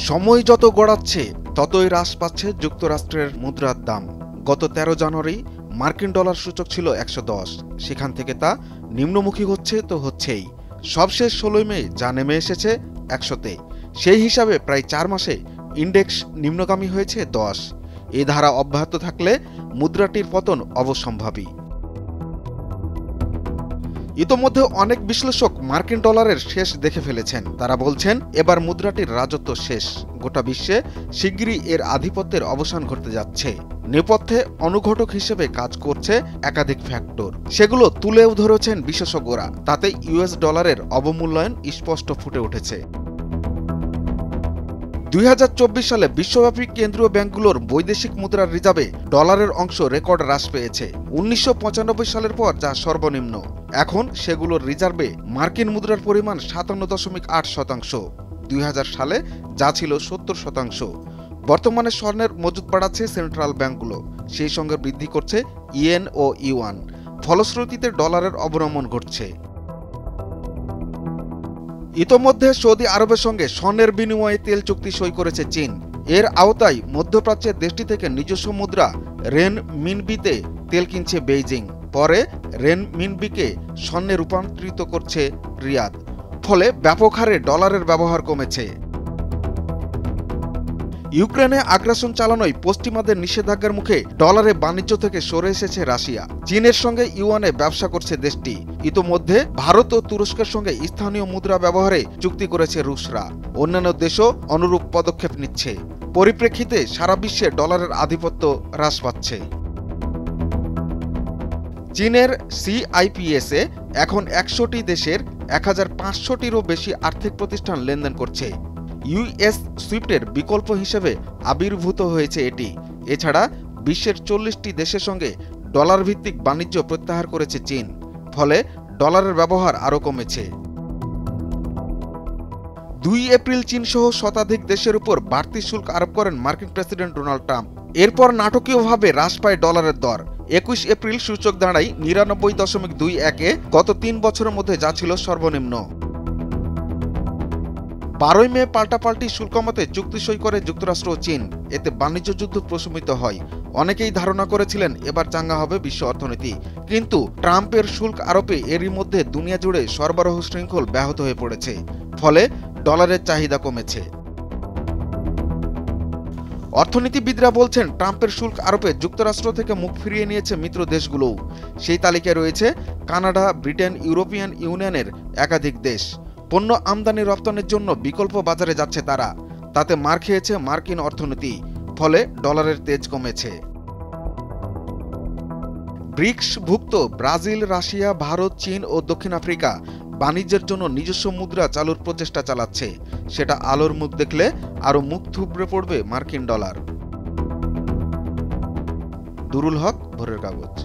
সময় যত গড়াচ্ছে ততই হ্রাস পাচ্ছে যুক্তরাষ্ট্রের মুদ্রার দাম। গত ১৩ জানুয়ারি মার্কিন ডলার সূচক ছিল ১১০, সেখান থেকে তা নিম্নমুখী হচ্ছে তো হচ্ছেই। সবশেষ ১৬ মে যা নেমে এসেছে ১০০-তে। সেই হিসাবে প্রায় ৪ মাসে ইন্ডেক্স নিম্নগামী হয়েছে ১০। এই ধারা অব্যাহত থাকলে মুদ্রাটির পতন অবশ্যম্ভাবী। ইতোমধ্যে অনেক বিশ্লেষক মার্কিন ডলারের শেষ দেখে ফেলেছেন। তারা বলছেন এবার মুদ্রাটির রাজত্ব শেষ। গোটা বিশ্বে শিগগিরই এর আধিপত্যের অবসান ঘটতে যাচ্ছে। নেপথ্যে অনুঘটক হিসেবে কাজ করছে একাধিক ফ্যাক্টর। সেগুলো তুলেও ধরেছেন বিশেষজ্ঞরা। তাতে ইউএস ডলারের অবমূল্যায়ন স্পষ্ট ফুটে উঠেছে। ২০২৪ সালে বিশ্বব্যাপী কেন্দ্রীয় ব্যাংকগুলোর বৈদেশিক মুদ্রার রিজার্ভে ডলারের অংশ রেকর্ড হ্রাস পেয়েছে। ১৯৯৫ সালের পর যা সর্বনিম্ন। এখন সেগুলোর রিজার্ভে মার্কিন মুদ্রার পরিমাণ ৫৭.৮%। ২০০০ সালে যা ছিল ৭০%। বর্তমানে স্বর্ণের মজুত বাড়াচ্ছে সেন্ট্রাল ব্যাংকগুলো, সেই সঙ্গে বৃদ্ধি করছে ইয়েন ও ইউয়ান। ফলশ্রুতিতে ডলারের অবনমন ঘটছে। ইতোমধ্যে সৌদি আরবের সঙ্গে স্বর্ণের বিনিময়ে তেল চুক্তি সই করেছে চীন। এর আওতায় মধ্যপ্রাচ্যের দেশটি থেকে নিজস্ব মুদ্রা রেন মিনবিতে তেল কিনছে বেইজিং। পরে রেন মিনবিকে স্বর্ণে রূপান্তরিত করছে রিয়াদ। ফলে ব্যাপক হারে ডলারের ব্যবহার কমেছে। ইউক্রেনে আগ্রাসন চালানোয় পশ্চিমাদের নিষেধাজ্ঞার মুখে ডলারে বাণিজ্য থেকে সরে এসেছে রাশিয়া। চীনের সঙ্গে ইউয়ানে ব্যবসা করছে দেশটি। ইতোমধ্যে ভারত ও তুরস্কের সঙ্গে স্থানীয় মুদ্রা ব্যবহারে চুক্তি করেছে রুশরা। অন্যান্য দেশও অনুরূপ পদক্ষেপ নিচ্ছে। পরিপ্রেক্ষিতে সারা বিশ্বে ডলারের আধিপত্য হ্রাস পাচ্ছে। চীনের সিআইপিএসে এখন ১০০টি দেশের ১৫০০টিরও বেশি আর্থিক প্রতিষ্ঠান লেনদেন করছে। ইউএস সুইফটের বিকল্প হিসেবে আবির্ভূত হয়েছে এটি। এছাড়া বিশ্বের ৪০টি দেশের সঙ্গে ডলার ভিত্তিক বাণিজ্য প্রত্যাহার করেছে চীন। ফলে ডলারের ব্যবহার আরও কমেছে। ২ এপ্রিল চীনসহ শতাধিক দেশের উপর বাড়তি শুল্ক আরোপ করেন মার্কিন প্রেসিডেন্ট ডোনাল্ড ট্রাম্প। এরপর নাটকীয়ভাবে হ্রাস পায় ডলারের দর। ২১ এপ্রিল সূচক দাঁড়ায় ৯৯.২১-এ, গত ৩ বছরের মধ্যে যা ছিল সর্বনিম্ন। ১২ মে পাল্টাপাল্টি শুল্ক কমাতে চুক্তি সই করে যুক্তরাষ্ট্র ও চীন। এতে বাণিজ্য যুদ্ধ প্রশমিত হয়। অনেকেই ধারণা করেছিলেন এবার চাঙ্গা হবে বিশ্ব অর্থনীতি। কিন্তু ট্রাম্পের শুল্ক আরোপে এরই মধ্যে দুনিয়া জুড়ে সরবরাহ শৃঙ্খল ব্যাহত হয়ে পড়েছে। ফলে ডলারের চাহিদা কমেছে। অর্থনীতিবিদরা বলছেন ট্রাম্পের শুল্ক আরোপে যুক্তরাষ্ট্র থেকে মুখ ফিরিয়ে নিয়েছে মিত্র দেশগুলোও। সেই তালিকায় রয়েছে কানাডা, ব্রিটেন, ইউরোপিয়ান ইউনিয়নের একাধিক দেশ। পণ্য আমদানি রপ্তানির জন্য বিকল্প বাজারে যাচ্ছে তারা। তাতে মার খেয়েছে মার্কিন অর্থনীতি। ফলে ডলারের তেজ কমেছে। ব্রিক্সভুক্ত ব্রাজিল, রাশিয়া, ভারত, চীন ও দক্ষিণ আফ্রিকা বাণিজ্যের জন্য নিজস্ব মুদ্রা চালুর প্রচেষ্টা চালাচ্ছে। সেটা আলোর মুখ দেখলে আরও মুখ থুবড়ে পড়বে মার্কিন ডলার। দুরুল হক, ভোরের কাগজ।